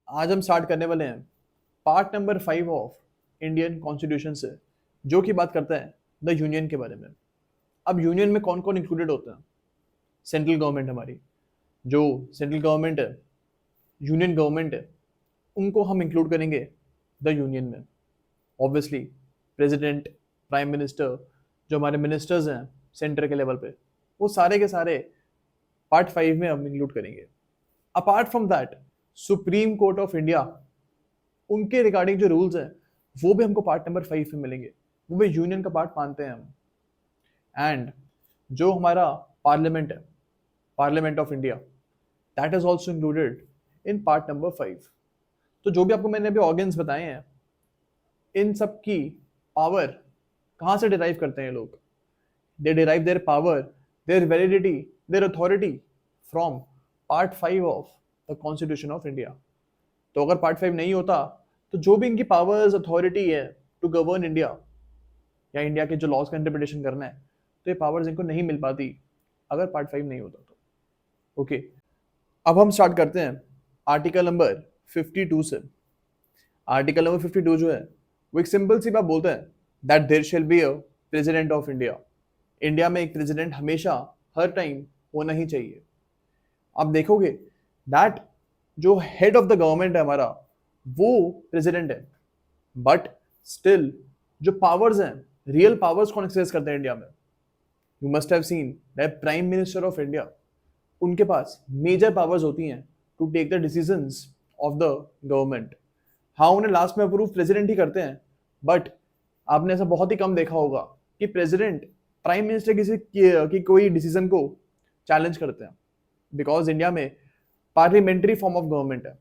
आज हम स्टार्ट करने वाले हैं part number 5 of Indian constitution से, जो कि बात करता है द यूनियन के बारे में। अब यूनियन में कौन कौन इंक्लूडेड होता है? सेंट्रल गवर्नमेंट हमारी, जो सेंट्रल गवर्नमेंट है, यूनियन गवर्नमेंट है, उनको हम इंक्लूड करेंगे द यूनियन में। ऑब्वियसली प्रेसिडेंट, प्राइम मिनिस्टर, जो हमारे मिनिस्टर्स हैं सेंटर के लेवल पे, वो सारे के सारे पार्ट 5 में हम इंक्लूड करेंगे। Apart from that, supreme court of India, उनके रिगार्डिंग जो रूल्स हैं वो भी हमको पार्ट नंबर 5 में मिलेंगे। वो भी यूनियन का पार्ट मानते हैं हम। एंड जो हमारा पार्लियामेंट है, parliament of India, that is also included in part number 5। तो जो भी आपको मैंने अभी ऑर्गन्स बताए हैं, इन सब की पावर कहाँ से डिराइव करते हैं लोग? They derive their power, their validity, their authority from part 5 of the constitution of India. तो अगर पार्ट 5 नहीं होता तो जो भी इनकी पावर्स, अथॉरिटी है टू गवर्न इंडिया या इंडिया के जो लॉज का इंटरप्रिटेशन करना है, तो ये पावर्स इनको नहीं मिल पाती अगर पार्ट 5 नहीं होता तो। ओके, अब हम स्टार्ट करते हैं आर्टिकल नंबर 52 से। आर्टिकल नंबर 52 जो है वो एक सिंपल सी बात बोलता है that there shall be a president of India. India में एक प्रेसिडेंट हमेशा, हर टाइम होना ही चाहिए। आप देखोगे दैट जो हेड ऑफ द गवर्नमेंट है हमारा, वो प्रेसिडेंट है, बट स्टिल जो पावर्स हैं, रियल पावर्स कौन एक्सरसाइज करते हैं इंडिया में? You must have seen that prime minister of India, उनके पास मेजर पावर्स होती हैं to take the decisions of the government. हाँ, उन्हें लास्ट में अप्रूव प्रेसिडेंट ही करते हैं, बट आपने ऐसा बहुत ही कम देखा होगा कि प्रेसिडेंट प्राइम मिनिस्टर की कोई डिसीजन को चैलेंज करते हैं, बिकॉज इंडिया में पार्लियामेंट्री फॉर्म ऑफ गवर्नमेंट है।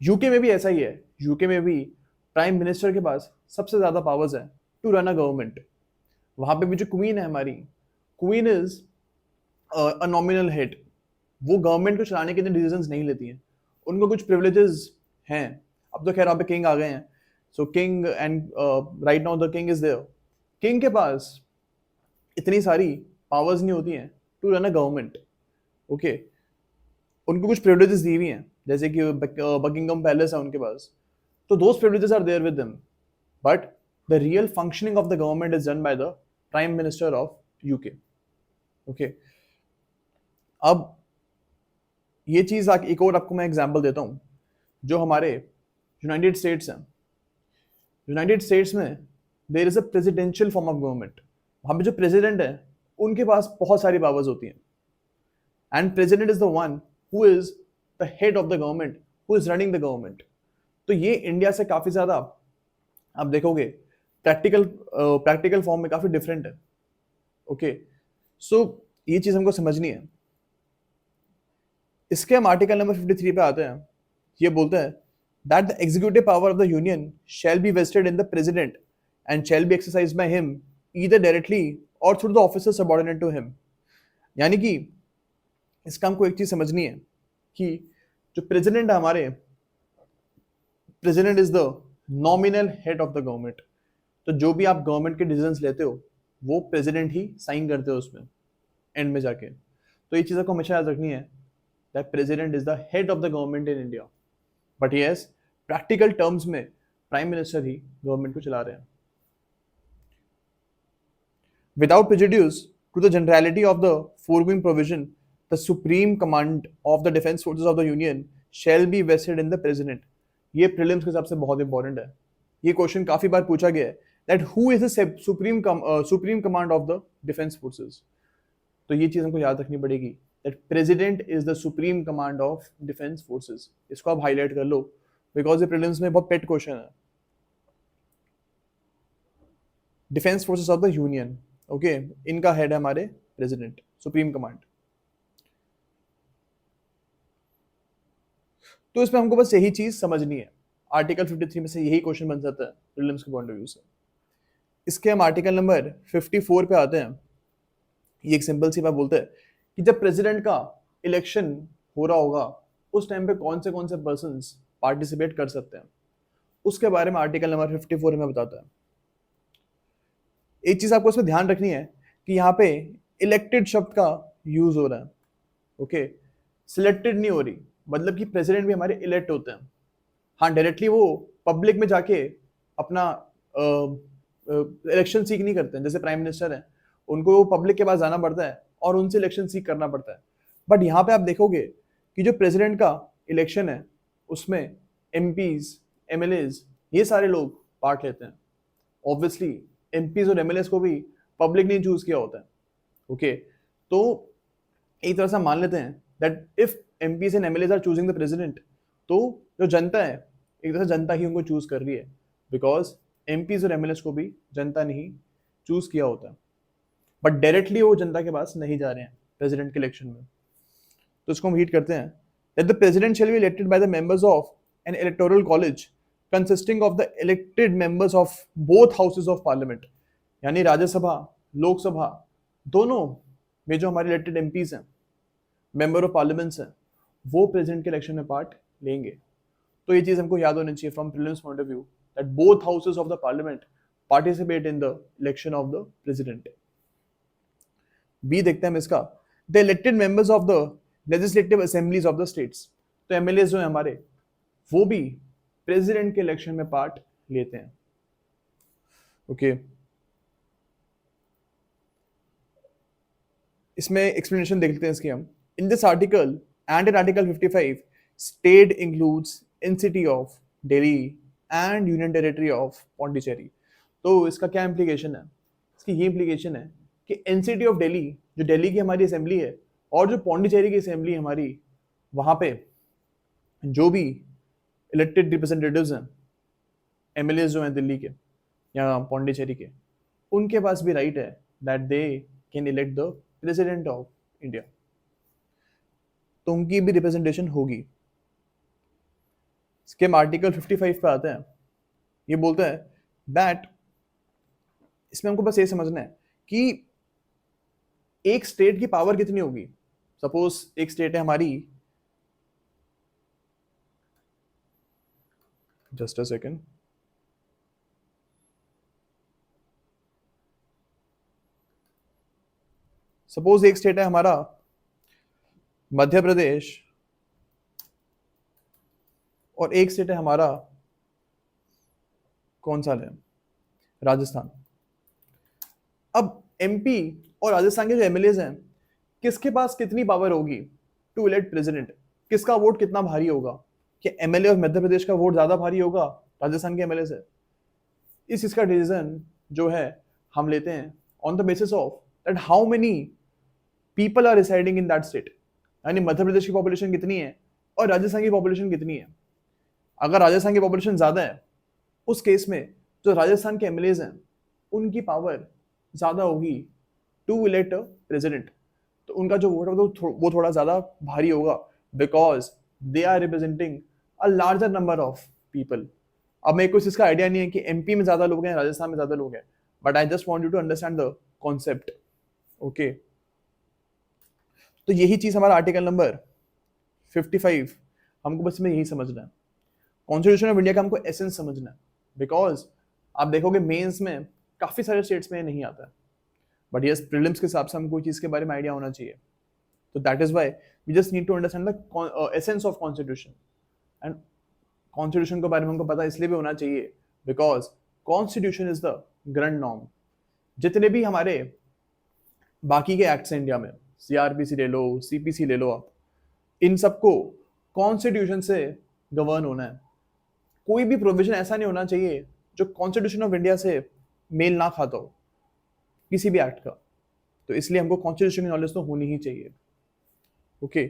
यूके में भी ऐसा ही है। यूके में भी प्राइम मिनिस्टर के पास सबसे ज्यादा पावर्स है टू रन अ गवर्नमेंट। वहां पे भी जो क्वीन है हमारी, queen is a nominal head. वो गवर्नमेंट को चलाने के लिए डिसीजंस नहीं लेती हैं, उनको कुछ प्रिविलेजेस हैं। अब तो खैर वहाँ पे किंग आ गए हैं, so king and right now the king is there. King के पास इतनी सारी पावर्स नहीं होती हैं to run a government. Okay, उनको कुछ प्रिविलेजेस दी हुई हैं, जैसे कि बकिंगम पैलेस है उनके पास, तो those privileges are there with them, but the real functioning of the government is done by the prime minister of UK. Okay, अब ये चीज एक और आपको मैं एग्जांपल देता हूँ। जो हमारे यूनाइटेड स्टेट्स हैं, यूनाइटेड स्टेट्स में there is a presidential form of government. वहां पे जो प्रेसिडेंट है उनके पास बहुत सारी पावर्स होती हैं, and president is the one who is the head of the government, who is running the government. तो ये इंडिया से काफी ज्यादा आप देखोगे प्रैक्टिकल फॉर्म में काफी डिफरेंट है। ओके, सो ये चीज हमको समझनी है। इसके हम आर्टिकल नंबर 53 पे आते हैं। ये बोलते हैं that the executive power of the union shall be vested in the president and shall be exercise by him either directly or through the officer subordinate to him. यानी कि इसका हमको एक चीज समझनी है कि जो प्रेसिडेंट है हमारे, president is the nominal head of the government. तो जो भी आप गवर्नमेंट के डिसीजंस लेते हो वो प्रेसिडेंट ही साइन करते हो उसमें एंड में जाके। तो ये चीज़ आपको हमेशा याद रखनी है that president is the head of the government in India, but yes, practical terms में प्राइम मिनिस्टर ही गवर्नमेंट को चला रहे हैं। Without prejudice to the generality of the foregoing provision, the supreme command of the defense forces of the union shall be vested in the president। ये prelims के हिसाब से बहुत इंपॉर्टेंट है। ये क्वेश्चन काफी बार पूछा गया है that who is the supreme command of the defence forces. तो ये चीज हमको याद रखनी पड़ेगी that president is the supreme command of defence forces. इसको आप हाईलाइट कर लो बिकॉज ये प्रीलिम्स में बहुत पेट क्वेश्चन है। Defence forces of the union, okay, इनका हेड है हमारे प्रेसिडेंट, सुप्रीम कमांड। तो इसमें हमको बस यही चीज समझनी है। आर्टिकल 53 में से यही क्वेश्चन बन सकता है प्रीलिम्स के पॉइंट ऑफ व्यू से। इसके हम आर्टिकल नंबर 54 पे आते हैं। ये एक सिंपल सी बात बोलते हैं कि जब प्रेसिडेंट का इलेक्शन हो रहा होगा उस टाइम पे कौन से पर्सन्स पार्टिसिपेट कर सकते हैं, उसके बारे में आर्टिकल नंबर 54 में बताता है। एक चीज आपको इसमें ध्यान रखनी है कि यहाँ पे इलेक्टेड शब्द का यूज हो रहा है, ओके, सिलेक्टेड नहीं हो रही। मतलब कि प्रेसिडेंट भी हमारे इलेक्ट होते हैं। हाँ, डायरेक्टली वो पब्लिक में जाके अपना इलेक्शन सीख नहीं करते हैं, जैसे प्राइम मिनिस्टर हैं, उनको पब्लिक के पास जाना पड़ता है और उनसे इलेक्शन सीख करना पड़ता है। बट यहाँ पे आप देखोगे कि जो प्रेसिडेंट का इलेक्शन है उसमें एमपीज, एमएलएज, ये सारे लोग पार्ट लेते हैं। ऑब्वियसली एमपीज और एमएलएज को भी पब्लिक ने चूज किया होता है। ओके, तो एक तरह से हम मान लेते हैं that if MPs and MLAs are choosing the president, तो जो जनता है, एक तरह से जनता ही उनको चूज कर रही है, बिकॉज एमपीज और एमएलएज को भी जनता ने ही चूज किया होता है। बट डायरेक्टली वो जनता के पास नहीं जा रहे हैं प्रेसिडेंट के इलेक्शन में। तो इसको हम रीड करते हैं that the president shall be elected by the members of N electoral college consisting of the elected members of both houses of parliament. यानी राज्यसभा, लोकसभा, दोनों में जो हमारे इलेक्टेड एमपीज हैं, मेंबर ऑफ पार्लियामेंट्स हैं, वो प्रेसिडेंट के इलेक्शन में पार्ट लेंगे। तो ये चीज हमको याद होनी चाहिए from prelims point of view that both houses of the parliament participate in the election of the president. B देखते हैं हम इसका, the elected members of the legislative assemblies of the states. तो एमएलए जो है हमारे, वो भी प्रेसिडेंट के इलेक्शन में पार्ट लेते हैं। ओके, इसमें एक्सप्लेनेशन देखते हैं इसकी हम। In this article and in article 55 state includes in city of Delhi and union territory of Pondicherry. तो इसका क्या इम्प्लीकेशन है? इसकी ये इम्प्लीकेशन है कि एनसीटी ऑफ दिल्ली, जो दिल्ली की हमारी असेंबली है, और जो पौंडीचेरी की असेंबली हमारी, वहां पे जो भी इलेक्टेड रिप्रेजेंटेटिव्स हैं, एमएलए जो हैं दिल्ली के या पौंडीचेरी के, उनके पास भी राइट है that they can elect the president of India. तो उनकी भी रिप्रेजेंटेशन होगी। इसके आर्टिकल 55 पे आते हैं, ये बोलते हैं दैट, इसमें हमको बस ये समझना है कि एक स्टेट की पावर कितनी होगी। सपोज एक स्टेट है हमारी, जस्ट अ सेकेंड, सपोज एक स्टेट है हमारा मध्य प्रदेश और एक स्टेट है हमारा, कौन सा है, राजस्थान। अब एमपी और राजस्थान के जो एमएलएज हैं, किसके पास कितनी पावर होगी टू इलेक्ट प्रेसिडेंट? किसका वोट कितना भारी होगा? कि एमएलए और मध्य प्रदेश का वोट ज्यादा भारी होगा राजस्थान के एमएलए से? इस चीज का डिसीजन जो है हम लेते हैं on the basis of that how many people are residing in that state. यानी मध्य प्रदेश की पॉपुलेशन कितनी है और राजस्थान की पॉपुलेशन कितनी है। अगर राजस्थान की पॉपुलेशन ज्यादा है, उस केस में जो राजस्थान के एमएलएज हैं, उनकी पावर ज्यादा होगी टू इलेक्ट प्रेसिडेंट। तो उनका जो वोट है वो थोड़ा ज्यादा भारी होगा, because they are representing a larger number of people. अब मेरे को इसका आइडिया नहीं है कि एमपी में ज्यादा लोग हैं, राजस्थान में ज्यादा लोग हैं, but I just want you to understand the concept. Okay, तो यही चीज हमारा आर्टिकल नंबर 55, हमको बस में यही समझना है। कॉन्स्टिट्यूशन ऑफ इंडिया का हमको एसेंस समझना है, बिकॉज आप देखोगे मेंस में काफी सारे स्टेट्स में नहीं आता है, बट यस प्रीलिम्स के हिसाब से हमको चीज के बारे में आइडिया होना चाहिए। तो that is why we just need to understand the essence of constitution. And constitution के बारे में हमको पता इसलिए भी होना चाहिए because constitution is the grand norm. जितने भी हमारे बाकी के एक्ट्स हैं इंडिया में, सीआरपीसी ले लो, सीपीसी ले लो आप, इन सबको कॉन्स्टिट्यूशन से गवर्न होना है। कोई भी प्रोविजन ऐसा नहीं होना चाहिए जो कॉन्स्टिट्यूशन ऑफ इंडिया से मेल ना खाता हो किसी भी एक्ट का। तो इसलिए हमको कॉन्स्टिट्यूशन की नॉलेज तो होनी ही चाहिए। ओके,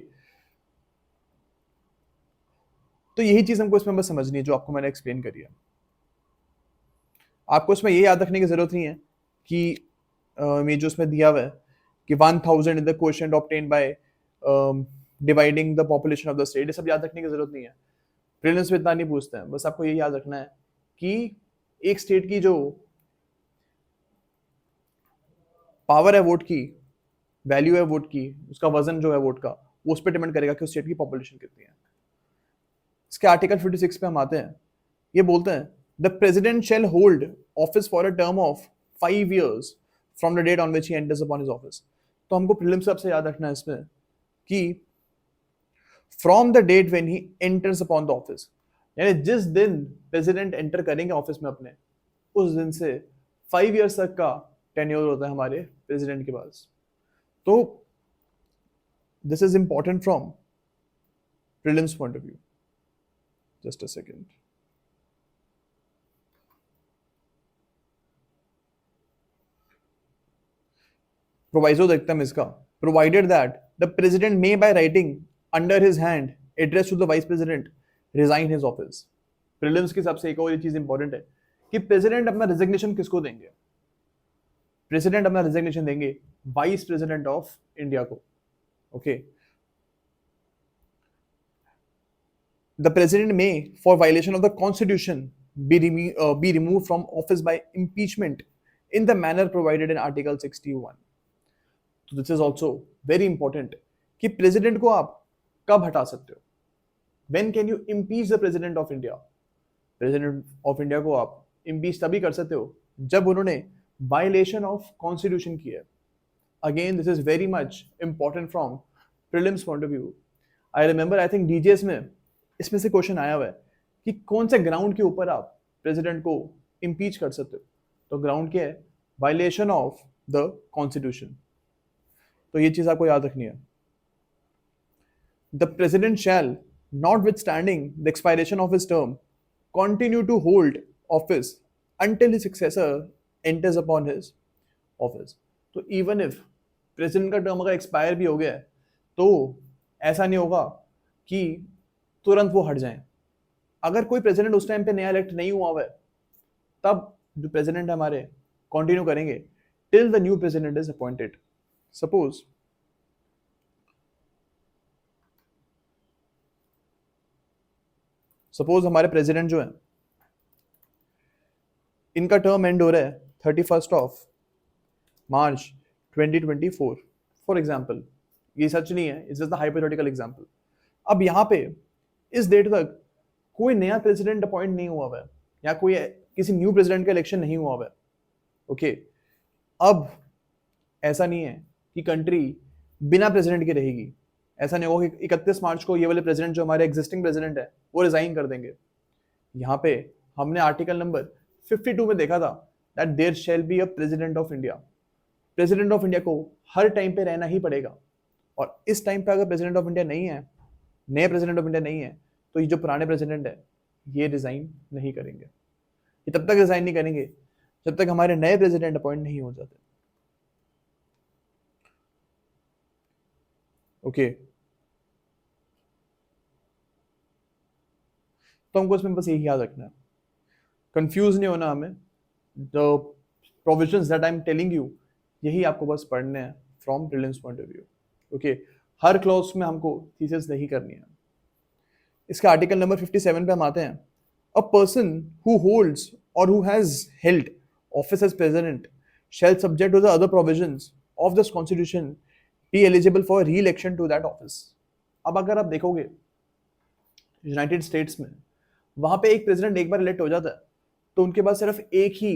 तो यही चीज हमको इसमें बस समझनी है जो आपको मैंने एक्सप्लेन करी है। आपको इसमें ये याद रखने की जरूरत नहीं है कि ये जो इसमें दिया हुआ है कि 1000 is the quotient obtained by dividing the population of the state, ये सब याद रखने की जरूरत नहीं है। प्रीलिम्स में इतना नहीं पूछते हैं, बस आपको ये याद रखना है कि एक स्टेट की जो पावर है वोट की, वैल्यू है वोट की, उसका वजन जो है वोट का, वो उस पर डिपेंड करेगा कि उस स्टेट की पॉपुलेशन कितनी है। इसके आर्टिकल 56 पे हम आते हैं, ये बोलते हैं the president shall hold office for a term of 5 years from the date on which he enters upon his office. तो हमको प्रीलिम्स सबसे याद रखना है इसमें कि from the date when he enters upon the office, यानी जिस दिन प्रेसिडेंट एंटर करेंगे ऑफिस में अपने, उस दिन से 5 years तक का टेन्योर होता है हमारे प्रेसिडेंट के पास. तो this is important from prelims point of view. Just a second. Proviso देखते हैं इसका. Provided that the president may by writing under his hand address to the vice president resign his office. Prelims के हिसाब से एक और ये चीज इंपॉर्टेंट है कि प्रेसिडेंट अपना रिजिग्नेशन किसको देंगे. प्रेसिडेंट अपना रिजिग्नेशन देंगे वाइस प्रेसिडेंट ऑफ इंडिया को. Okay. The president may for violation of the constitution be removed from office by impeachment in the manner provided in Article 61. तो this is also very important कि president को आप कब हटा सकते हो. When can you impeach the president of India. President of India को आप इम्पीच तभी कर सकते हो जब उन्होंने वायलेशन ऑफ कॉन्स्टिट्यूशन की है. Again this is very much important from prelims point of view. I remember, I think DGS में इसमें से क्वेश्चन आया हुआ है कि कौन से ग्राउंड के ऊपर आप प्रेसिडेंट को इम्पीच कर सकते हो. तो ग्राउंड क्या है? Violation of the constitution. तो ये चीज आपको याद रखनी है. The president shell notwithstanding the expiration of his term continue to hold office until his successor enters upon his office. तो even if प्रेसिडेंट का टर्म अगर एक्सपायर भी हो गया है तो ऐसा नहीं होगा कि तुरंत वो हट जाएं. अगर कोई प्रेसिडेंट उस टाइम पे नया इलेक्ट नहीं हुआ है तब जो प्रेसिडेंट हमारे कंटिन्यू करेंगे till the new president is appointed. Suppose हमारे प्रेसिडेंट जो है इनका टर्म एंड हो रहा है 31 मार्च 2024 फॉर एग्जाम्पल. ये सच नहीं है, it's just the hypothetical example. अब यहाँ पे इस डेट तक कोई नया प्रेसिडेंट अपॉइंट नहीं हुआ है या कोई किसी न्यू प्रेसिडेंट का इलेक्शन नहीं हुआ है. ओके. अब ऐसा नहीं है कि कंट्री बिना प्रेसिडेंट के रहेगी. ऐसा नहीं होगा कि 31 मार्च को ये वाले प्रेसिडेंट जो हमारे एग्जिस्टिंग प्रेसिडेंट है वो रिजाइन कर देंगे. यहाँ पे हमने आर्टिकल नंबर 52 में देखा था that there shall be a president of India. President of India को हर टाइम पे रहना ही पड़ेगा. और इस टाइम पे अगर प्रेसिडेंट ऑफ इंडिया नहीं है, नए प्रेसिडेंट ऑफ इंडिया नहीं है, तो ये जो पुराने प्रेसिडेंट है ये रिजाइन नहीं करेंगे. ये तब तक रिजाइन नहीं करेंगे जब तक हमारे नए प्रेसिडेंट अपॉइंट नहीं हो जाते. ओके. तो हमको इसमें बस यही याद रखना है, कंफ्यूज नहीं होना हमें. The provisions that I am telling you यही आपको बस पढ़ने हैं from prelims point of view. Okay. Her clause में हमको थीसिस नहीं करनी है. इसका आर्टिकल नंबर 57 पे हम आते हैं. A person who holds or who has held office as president shall subject to the other provisions of this constitution be eligible for re election to that office. अब अगर आप देखोगे यूनाइटेड स्टेट्स में वहां पे एक प्रेसिडेंट एक बार elect हो जाता है तो उनके पास सिर्फ एक ही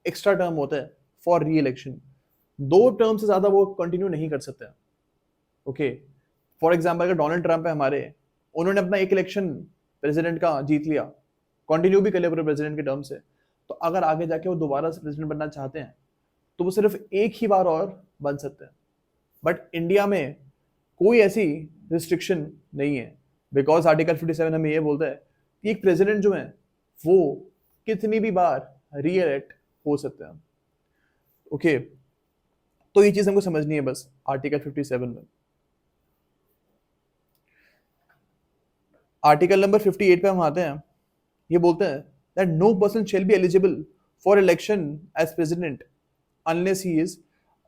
एक्स्ट्रा टर्म होता है फॉर री इलेक्शन. 2 टर्म से ज्यादा वो कंटिन्यू नहीं कर सकते. ओके. फॉर एग्जाम्पल अगर डोनाल्ड ट्रंप है हमारे, उन्होंने अपना एक इलेक्शन प्रेसिडेंट का जीत लिया, कंटिन्यू भी कर लिया पूरे प्रेसिडेंट के टर्म से, तो अगर आगे जाके वो दोबारा से प्रेसिडेंट बनना चाहते हैं तो वो सिर्फ एक ही बार और बन सकते हैं. बट इंडिया में कोई ऐसी रिस्ट्रिक्शन नहीं है बिकॉज आर्टिकल 57 हमें ये बोलता है कि एक प्रेसिडेंट जो है वो कितनी भी बार री इलेक्ट हो सकते हैं. ओके. तो ये चीज हमको समझनी है बस आर्टिकल 57 में. आर्टिकल नंबर 58 पे हम आते हैं. ये बोलते हैं that no person shall be eligible for election as president unless he is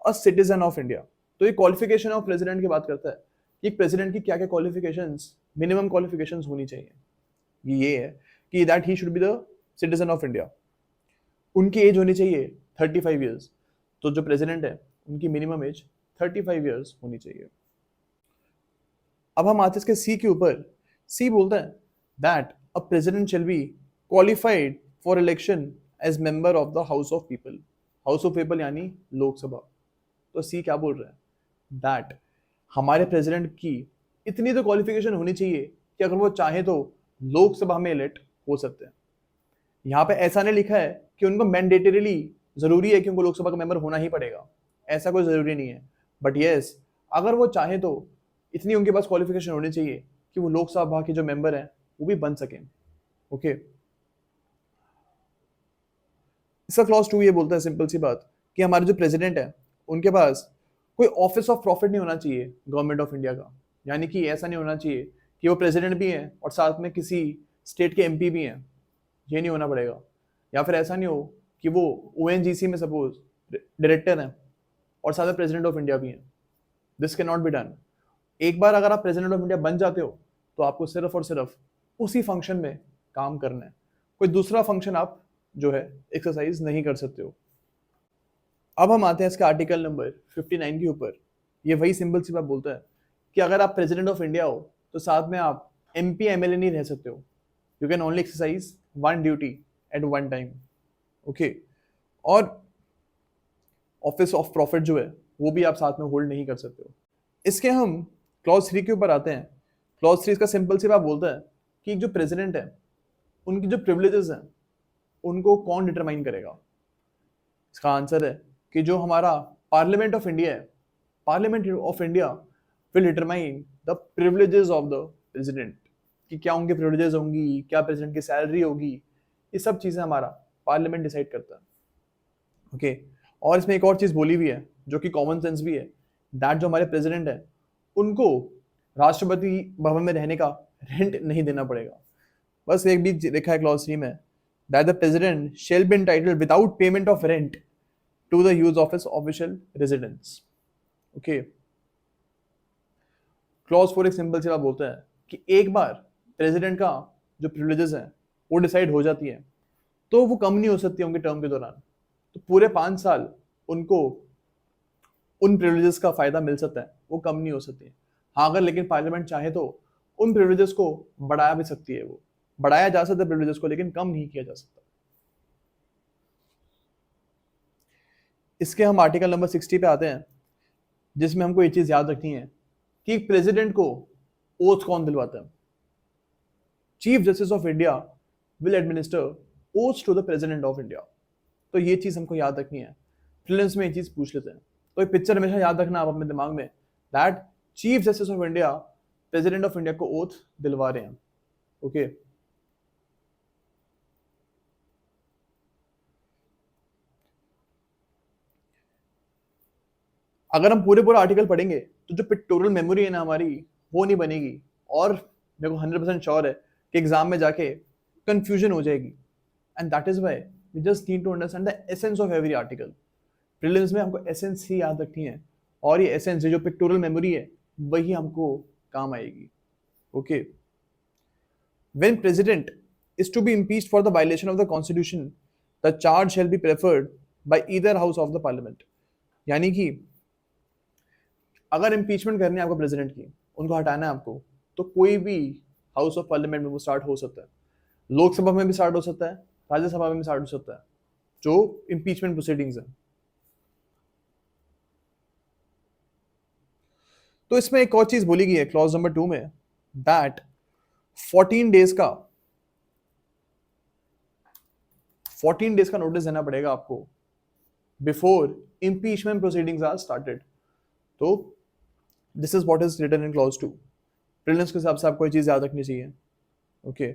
a citizen of India. तो ये क्वालिफिकेशन ऑफ प्रेसिडेंट की बात करता है कि एक प्रेसिडेंट की क्या क्या क्वालिफिकेशंस, मिनिमम क्वालिफिकेशंस होनी चाहिए. ये है कि that he should be the citizen of India. उनकी एज होनी चाहिए 35 ईयर्स. तो जो प्रेसिडेंट है उनकी मिनिमम एज 35 ईयर्स होनी चाहिए. अब हम आते हैं इसके सी के ऊपर. सी बोलता है that a president shall be qualified for election as member of the house of people. House of people यानी लोकसभा. तो सी क्या बोल रहा है दैट हमारे प्रेसिडेंट की इतनी तो क्वालिफिकेशन होनी चाहिए कि अगर वो चाहे तो लोकसभा में इलेक्ट हो सकते हैं। यहाँ पे ऐसा नहीं लिखा है कि उनको मैंडेटरीली जरूरी है कि उनको लोकसभा का मेंबर होना ही पड़ेगा, ऐसा कोई जरूरी नहीं है। बट यस, अगर वो चाहे तो इतनी उनके पास क्वालिफिकेशन होनी चाहिए कि वो लोकसभा के जो मेंबर हैं वो भी बन सकें। ओके, इसका क्लॉज 2 ये बोलता है सिंपल सी बात कि हमारे जो प्रेसिडेंट है उनके पास कोई ऑफिस ऑफ प्रॉफिट नहीं होना चाहिए गवर्नमेंट ऑफ इंडिया का। यानी कि ऐसा नहीं होना चाहिए कि वो प्रेसिडेंट भी हैं और साथ में किसी स्टेट के एमपी भी हैं, ये नहीं होना पड़ेगा। या फिर ऐसा नहीं हो कि वो ओएनजीसी में सपोज डायरेक्टर हैं और साथ में प्रेसिडेंट ऑफ इंडिया भी हैं। This can not be done. एक बार अगर आप प्रेसिडेंट ऑफ इंडिया बन जाते हो तो आपको सिर्फ और सिर्फ उसी फंक्शन में काम करना है, कोई दूसरा फंक्शन आप जो है एक्सरसाइज नहीं कर सकते हो। अब हम आते हैं इसका आर्टिकल नंबर 59 के ऊपर। ये वही सिंपल सी बात बोलता है कि अगर आप प्रेसिडेंट ऑफ इंडिया हो तो साथ में आप एमपी एमएलए नहीं रह सकते हो। You can only exercise one duty at one time. Okay, और ऑफिस ऑफ प्रॉफिट जो है वो भी आप साथ में होल्ड नहीं कर सकते हो। इसके हम क्लॉज 3 के ऊपर आते हैं। क्लॉज 3 इसका सिंपल सी बात बोलता है कि जो प्रेसिडेंट है उनकी जो प्रिविलेजेस हैं उनको कौन डिटरमाइन करेगा। इसका आंसर है कि जो हमारा पार्लियामेंट ऑफ इंडिया है, parliament of India will determine the privileges of the president, कि क्या उनके प्रिविलेजेस होंगी, क्या प्रेसिडेंट की सैलरी होगी, ये सब चीजें हमारा पार्लियामेंट डिसाइड करता है। ओके, और इसमें एक और चीज बोली हुई है जो कि कॉमन सेंस भी है, दैट जो हमारे प्रेसिडेंट है उनको राष्ट्रपति भवन में रहने का रेंट नहीं देना पड़ेगा। बस एक भी लिखा है क्लॉज 3 में, that the president shall be entitled without payment of rent to the use of his official residence. Okay, clause 4 एक सिंपल सी बात बोलता है कि एक बार प्रेसिडेंट का जो प्रिविलेजेस हैं वो डिसाइड हो जाती है तो वो कम नहीं हो सकती उनके टर्म के दौरान। तो पूरे 5 साल उनको उन प्रिविलेजेस का फायदा मिल सकता है, वो कम नहीं हो सकती है। हाँ, अगर लेकिन पार्लियामेंट चाहे तो उन प्रिविलेजेस को बढ़ाया भी सकती है, वो बढ़ाया जा सकता है प्रिविलेजेस को, लेकिन कम नहीं किया जा सकता। इसके हम आर्टिकल नंबर 60 पे आते हैं, जिसमें हमको ये चीज याद रखनी है कि प्रेसिडेंट को ओथ कौन दिलवाता है। Chief justice of India will administer oath to the president of India. तो ये चीज हमको याद रखनी है, प्रीलिम्स में ये चीज पूछ लेते हैं। तो ये पिक्चर हमेशा याद रखना आप अपने दिमाग में, that chief justice of India president of India को ओथ दिलवा रहे हैं। ओके, अगर हम पूरे पूरा आर्टिकल पढ़ेंगे तो जो पिक्टोरियल मेमोरी है ना हमारी, वो नहीं बनेगी, और मेरे को 100% श्योर है कि एग्जाम में जाके कंफ्यूजन हो जाएगी। And that is why we just need to understand the essence of every article. Prelims में हमको एसेंस ही याद रखनी है, और ये एसेंस जो पिक्टोरियल मेमोरी है वही हमको काम आएगी। Okay, when president is to be impeached for the violation of the constitution, the charge shall be preferred by either house of the parliament। यानी कि अगर इम्पीचमेंट करनी है आपको प्रेसिडेंट की, उनको हटाना है आपको, तो कोई भी हाउस ऑफ पार्लियामेंट में वो स्टार्ट हो सकता है। लोकसभा में भी स्टार्ट हो सकता है, राज्यसभा में भी स्टार्ट हो सकता है, जो इम्पीचमेंट प्रोसीडिंग्स है। तो इसमें एक और चीज बोली गई है क्लॉज नंबर 2 में, दैट 14 डेज का नोटिस देना पड़ेगा आपको before impeachment proceedings are started. तो this is what is written in clause 2। Prelims के हिसाब से आपको ये चीज याद रखनी चाहिए। ओके,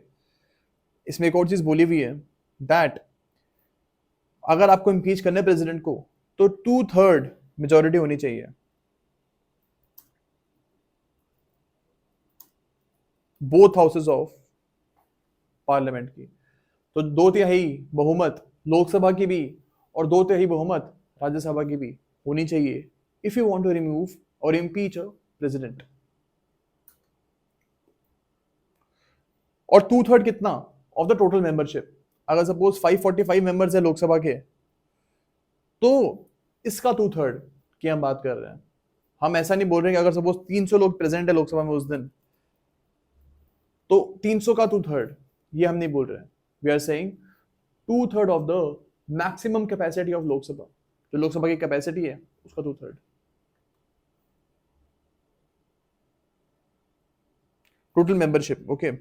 इसमें एक और चीज बोली हुई है, दैट अगर आपको इम्पीच करना है प्रेसिडेंट को तो 2/3 मेजोरिटी होनी चाहिए बोथ हाउसेस ऑफ पार्लियामेंट की। तो 2/3 बहुमत लोकसभा की भी और 2/3 बहुमत राज्यसभा की भी होनी चाहिए if you want to remove or impeach a president. और 2/3 कितना ऑफ द टोटल मेंबरशिप। अगर सपोज 545 मेंबर्स है लोकसभा के, तो इसका 2/3 की हम बात कर रहे हैं। हम ऐसा नहीं बोल रहे कि अगर सपोज 300 लोग प्रेजेंट है लोकसभा में उस दिन, तो 300 का 2/3, ये हम नहीं बोल रहे हैं। We are saying 2/3 of the maximum capacity of Lok Sabha, जो लोकसभा की कैपेसिटी है उसका 2/3। Total membership. ओके,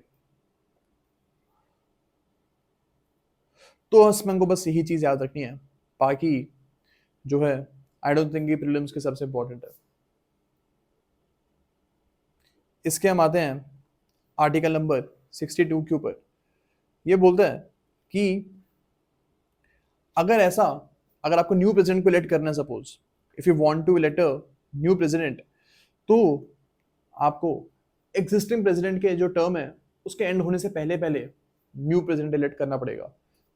तो इसमें हमको बस यही चीज याद रखनी है, बाकी जो है आई डोंट थिंक ये प्रीलिम्स के सबसे इंपॉर्टेंट है। इसके हम आते हैं आर्टिकल नंबर 62 के ऊपर। ये बोलता है कि अगर ऐसा, अगर आपको न्यू प्रेसिडेंट को इलेक्ट करना है, suppose if you want to elect a new president, तो आपको एग्जिस्टिंग प्रेसिडेंट के जो टर्म है उसके एंड होने से पहले पहले न्यू प्रेसिडेंट इलेक्ट करना पड़ेगा,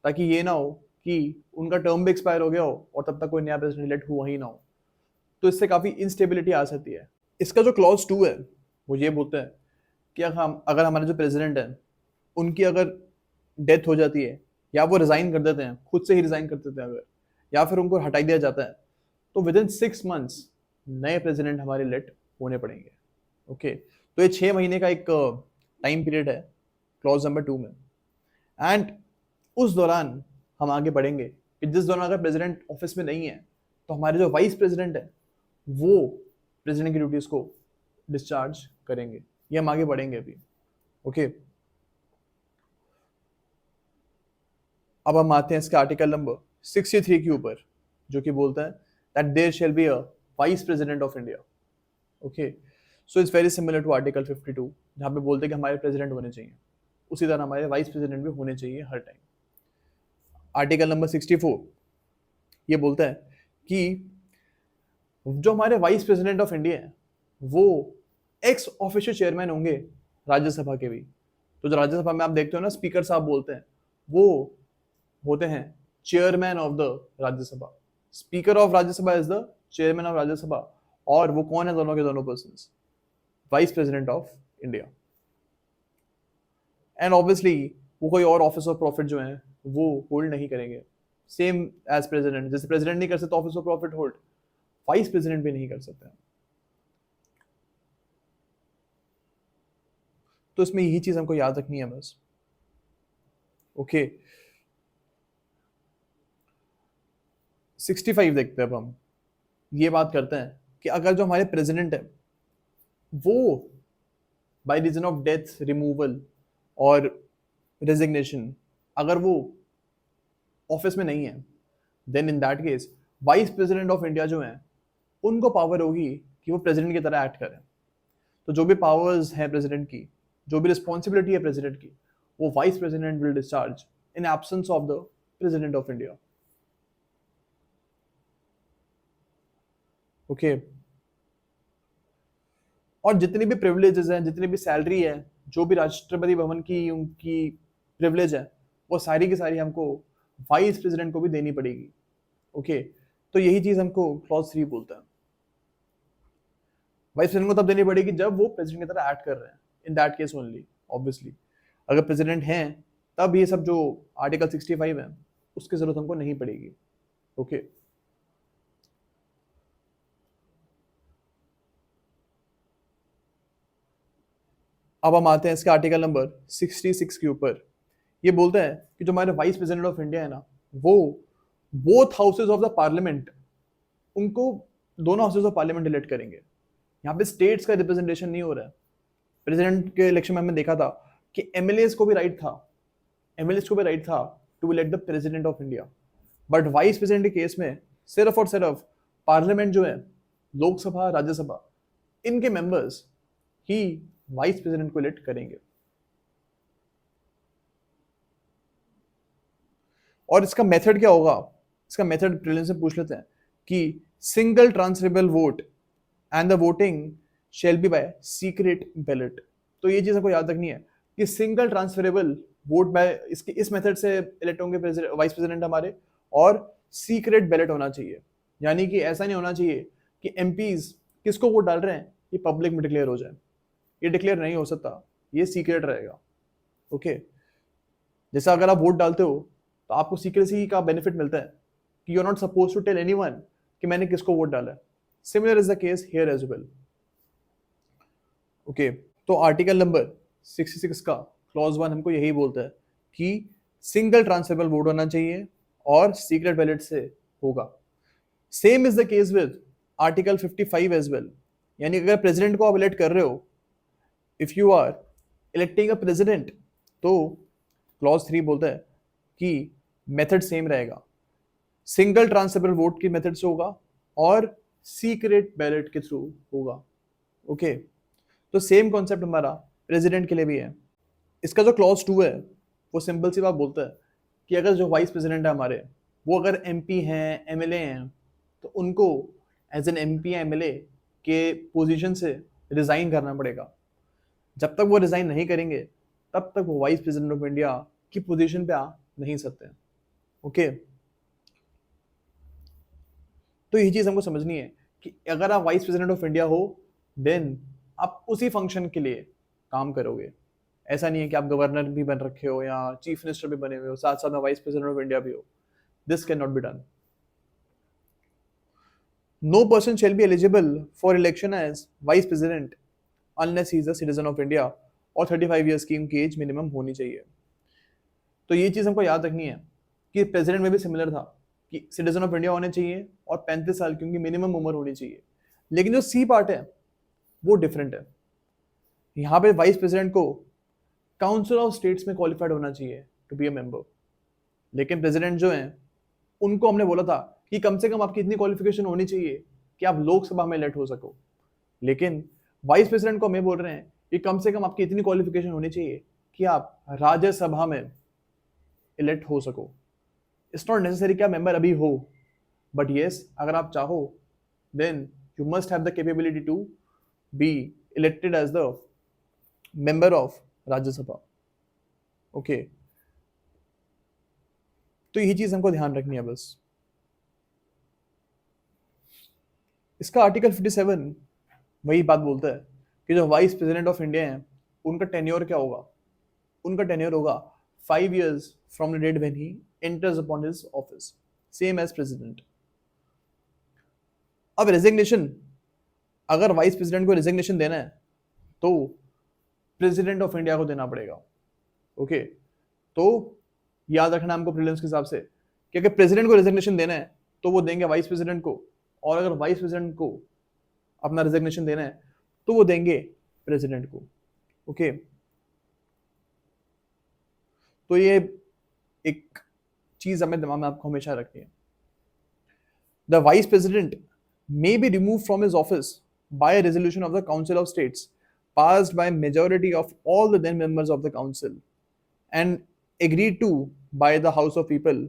ताकि ये ना हो कि उनका टर्म भी एक्सपायर हो गया हो और तब तक कोई नया प्रेसिडेंट इलेक्ट हुआ ही ना हो। तो इससे काफी इंस्टेबिलिटी आ सकती है। इसका जो क्लॉज 2 है वो ये बोलता है कि अगर हमारे जो प्रेसिडेंट है उनकी अगर डेथ हो जाती है, या वो रिजाइन कर देते हैं, खुद से ही रिजाइन कर देते हैं अगर, या फिर उनको हटा दिया जाता है, तो विद इन 6 मंथ्स नए प्रेसिडेंट हमारे इलेक्ट होने पड़ेंगे। ओके, तो ये 6 महीने का एक टाइम पीरियड है क्लॉज नंबर 2 में। एंड उस दौरान हम आगे बढ़ेंगे कि जिस दौरान अगर प्रेसिडेंट ऑफिस में नहीं है, तो हमारे जो वाइस प्रेसिडेंट है वो प्रेसिडेंट की ड्यूटीज को डिस्चार्ज करेंगे। ये हम आगे बढ़ेंगे अभी। ओके, अब हम आते हैं इसके आर्टिकल नंबर 63 के ऊपर, जो कि बोलता है that there shall be a vice president of India. Okay, so it's very similar to article 52, जहाँ पे बोलते हैं कि हमारे प्रेसिडेंट होने चाहिए, उसी तरह हमारे वाइस प्रेसिडेंट भी होने चाहिए हर टाइम। आर्टिकल नंबर 64 ये बोलता है कि जो हमारे वाइस प्रेसिडेंट ऑफ इंडिया है वो एक्स ऑफिशियल चेयरमैन होंगे राज्यसभा के भी। तो जो राज्यसभा में आप देखते हो ना स्पीकर साहब बोलते हैं, वो होते हैं chairman of the Rajya Sabha. Speaker of Rajya Sabha is the chairman of Rajya Sabha, और वो कौन है? दोनों के दोनों person, vice president of India. And obviously वो कोई और ऑफिस ऑफ प्रॉफिट जो है वो होल्ड नहीं करेंगे, सेम एज प्रेसिडेंट। जैसे प्रेसिडेंट नहीं कर सकते office of profit hold, vice president भी नहीं कर सकते। तो इसमें यही चीज हमको याद रखनी है बस। ओके, 65 देखते हैं अब हम। ये बात करते हैं कि अगर जो हमारे प्रेसिडेंट है वो by reason of death, removal or resignation अगर वो ऑफिस में नहीं है, then in that case vice president of India जो है उनको पावर होगी कि वो प्रेसिडेंट की तरह एक्ट करें। तो जो भी पावर्स हैं प्रेसिडेंट की, जो भी रिस्पॉन्सिबिलिटी है प्रेसिडेंट की, वो vice president will discharge in absence of the president of India. Okay, और जितनी भी प्रिविलेजेस हैं, जितनी भी सैलरी है, जो भी राष्ट्रपति भवन की उनकी प्रिविलेज है, वो सारी की सारी हमको वाइस प्रेसिडेंट को भी देनी पड़ेगी। ओके, तो यही चीज हमको क्लॉज 3 बोलता है। वाइस प्रेसिडेंट को तब देनी पड़ेगी जब वो प्रेसिडेंट की तरह एक्ट कर रहे हैं, इन दैट केस ओनली। ऑब्वियसली अगर प्रेसिडेंट हैं तब ये सब जो आर्टिकल 65 है उसकी जरूरत हमको नहीं पड़ेगी। ओके, अब हम आते हैं इसके आर्टिकल नंबर 66 के ऊपर। ये बोलता है कि जो हमारे वाइस प्रेसिडेंट ऑफ इंडिया है ना, वो both houses of the parliament, उनको दोनों हाउसेज ऑफ पार्लियामेंट इलेक्ट करेंगे। यहाँ पे स्टेट्स का रिप्रेजेंटेशन नहीं हो रहा है। प्रेसिडेंट के इलेक्शन में हमने देखा था कि एमएलएस को भी राइट था, एमएलएस को भी राइट था to elect the president of India, but vice president के केस में सिर्फ और सिर्फ पार्लियामेंट जो है, लोकसभा राज्यसभा, इनके मेंबर्स ही वाइस प्रेसिडेंट को इलेक्ट करेंगे। और इसका मेथड क्या होगा? इसका मेथड प्रीलिम्स से पूछ लेते हैं कि single transferable vote and the voting shall be by secret ballot. तो ये चीज आपको याद रखनी है कि सिंगल ट्रांसफरेबल वोट बाय इस मेथड से इलेक्ट होंगे वाइस प्रेसिडेंट हमारे, और सीक्रेट बैलेट होना चाहिए। यानी कि ऐसा नहीं होना चाहिए कि एमपीज किसको वोट डाल रहे हैं ये पब्लिक में डिक्लेयर हो जाए, ये डिक्लेयर नहीं हो सकता, ये सीक्रेट रहेगा। ओके, जैसा अगर आप वोट डालते हो तो आपको सीक्रेसी का बेनिफिट मिलता है कि you are not suppose to tell anyone कि मैंने किसको वोट डाला है। Similar is the case here as well. Okay, तो आर्टिकल नंबर 66 का क्लॉज 1 हमको यही बोलता है कि सिंगल ट्रांसफरेबल वोट होना चाहिए और सीक्रेट बैलेट से होगा। Same is the case with article 55 as well. यानी अगर प्रेसिडेंट को आप इलेक्ट कर रहे हो, if you are electing a president, तो क्लॉज 3 बोलता है कि मेथड सेम रहेगा, सिंगल ट्रांसफरेबल वोट की मेथड से होगा और सीक्रेट बैलेट के थ्रू होगा। ओके, तो सेम कॉन्सेप्ट हमारा प्रेसिडेंट के लिए भी है। इसका जो क्लॉज 2 है वो सिंपल सी बात बोलता है कि अगर जो वाइस प्रेसिडेंट है हमारे, वो अगर एमपी हैं, एमएलए हैं, तो उनको एज एन एमपी या एमएलए के पोजीशन से रिजाइन करना पड़ेगा। जब तक वो रिजाइन नहीं करेंगे तब तक वो वाइस प्रेसिडेंट ऑफ इंडिया की पोजीशन पे आ नहीं सकते। ओके, तो यही चीज हमको समझनी है कि अगर आप वाइस प्रेसिडेंट ऑफ इंडिया हो देन आप उसी फंक्शन के लिए काम करोगे। ऐसा नहीं है कि आप गवर्नर भी बन रखे हो या चीफ मिनिस्टर भी बने हुए हो, साथ साथ में वाइस प्रेसिडेंट ऑफ इंडिया भी हो। This can not be done. No person shall be eligible for election as vice president unless he is a citizen of India और 35 ईयर्स की उनकी एज मिनिमम होनी चाहिए। तो ये चीज हमको याद रखनी है कि प्रेसिडेंट में भी सिमिलर था कि सिटीजन ऑफ इंडिया होने चाहिए और 35 साल की उनकी मिनिमम उम्र होनी चाहिए। लेकिन जो सी पार्ट है वो डिफरेंट है। यहाँ पे वाइस प्रेसिडेंट को काउंसिल ऑफ स्टेट्स में क्वालिफाइड होना चाहिए टू बी अ मेंबर। लेकिन प्रेसिडेंट जो है उनको हमने बोला था कि कम से कम आपकी इतनी क्वालिफिकेशन होनी चाहिए कि आप लोकसभा में इलेक्ट हो सको। लेकिन वाइस प्रेसिडेंट को हमें बोल रहे हैं कि कम से कम आपकी इतनी क्वालिफिकेशन होनी चाहिए कि आप राज्यसभा में इलेक्ट हो सको। इट्स नॉट नेसेसरी कि आप मेंबर अभी हो, बट येस अगर आप चाहो then you must have the capability to be elected as the member of Rajya Sabha. Okay, तो यही चीज हमको ध्यान रखनी है बस। इसका आर्टिकल 57 वही बात बोलता है कि जो वाइस प्रेसिडेंट ऑफ इंडिया है उनका टेन्योर क्या होगा। उनका टेन्योर होगा 5 years from the date when he enters upon his office, same as president. अब रेजिग्नेशन, अगर वाइस प्रेसिडेंट को रेजिग्नेशन देना है तो प्रेसिडेंट ऑफ इंडिया को देना पड़ेगा। ओके, तो याद रखना हमको प्रीलिम्स के हिसाब से कि अगर प्रेसिडेंट को रेजिग्नेशन देना है तो वो देंगे वाइस प्रेसिडेंट को, और अगर वाइस प्रेसिडेंट को अपना रेजिग्नेशन देना है तो वो देंगे प्रेसिडेंट को। ओके, तो ये एक चीज हमें दिमाग में आपको हमेशा रखनी है। The vice president may be removed from his office by a resolution of the Council of States passed by majority of all the then members of the council and agreed to by the House of People,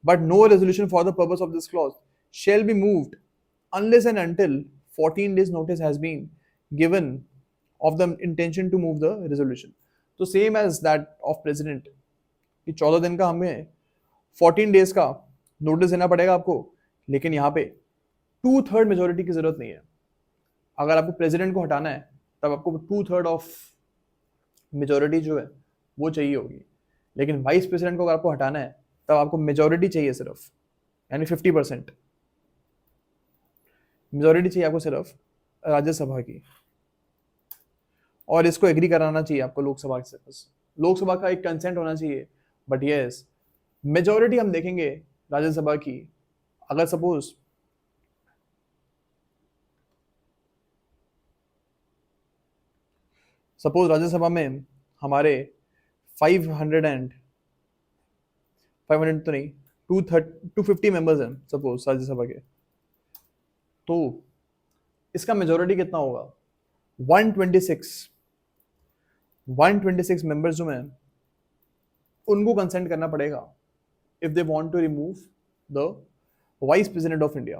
but no resolution for the purpose of this clause shall be moved unless and until 14 days notice has been given of the intention to move the resolution. So same as that of president कि 14 दिन का हमें 14 days का notice देना पड़ेगा आपको। लेकिन यहाँ पे 2/3 मेजोरिटी की जरूरत नहीं है। अगर आपको प्रेसिडेंट को हटाना है तब आपको 2/3 ऑफ मेजोरिटी जो है वो चाहिए होगी। लेकिन वाइस प्रेसिडेंट को अगर आपको हटाना है तब आपको मेजोरिटी चाहिए सिर्फ, यानी 50% मेजोरिटी चाहिए आपको सिर्फ राज्यसभा की, और इसको एग्री कराना चाहिए आपको लोकसभा से। बस लोकसभा का एक कंसेंट होना चाहिए। बट यस, मेजोरिटी हम देखेंगे राज्यसभा की। अगर सपोज राज्यसभा में हमारे 500 तो नहीं, 250 मेंबर्स हैं सपोज राज्यसभा के, तो इसका मेजोरिटी कितना होगा 126। 126 मेंबर्स जो हैं उनको कंसेंट करना पड़ेगा if they want to remove the vice president of India.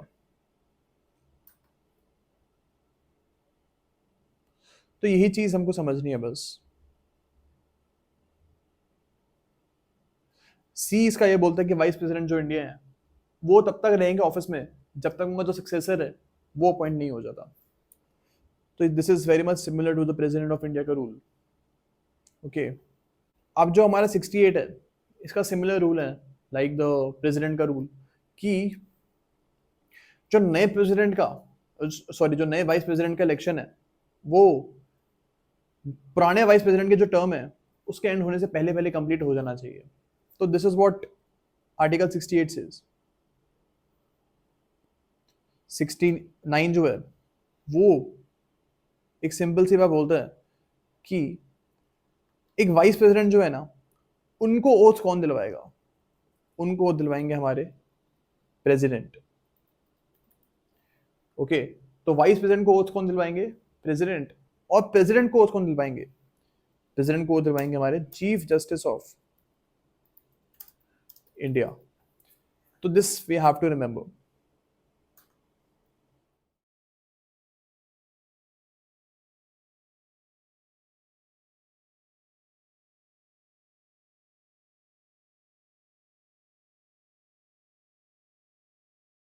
तो यही चीज हमको समझनी है बस। सी इसका ये बोलता है कि वाइस प्रेसिडेंट जो इंडिया है वो तब तक रहेंगे ऑफिस में जब तक उनका जो सक्सेसर है वो अपॉइंट नहीं हो जाता। तो this is very much similar to the president of India का रूल। ओके, अब जो हमारा 68 है इसका सिमिलर रूल है लाइक द प्रेसिडेंट का रूल कि जो नए प्रेसिडेंट का सॉरी जो नए वाइस प्रेसिडेंट का इलेक्शन है वो पुराने वाइस प्रेसिडेंट के जो टर्म है उसके एंड होने से पहले पहले कंप्लीट हो जाना चाहिए। तो this is what article 68 says. 69 जो है वो एक सिंपल सी बात बोलता है कि एक वाइस प्रेसिडेंट जो है ना, उनको ओथ कौन दिलवाएगा? उनको ओथ दिलवाएंगे हमारे प्रेसिडेंट। ओके, तो वाइस प्रेसिडेंट को ओथ कौन दिलवाएंगे? प्रेसिडेंट। और प्रेसिडेंट को ओथ कौन दिलवाएंगे? प्रेसिडेंट को ओथ दिलवाएंगे हमारे चीफ जस्टिस ऑफ इंडिया। तो this we have to remember.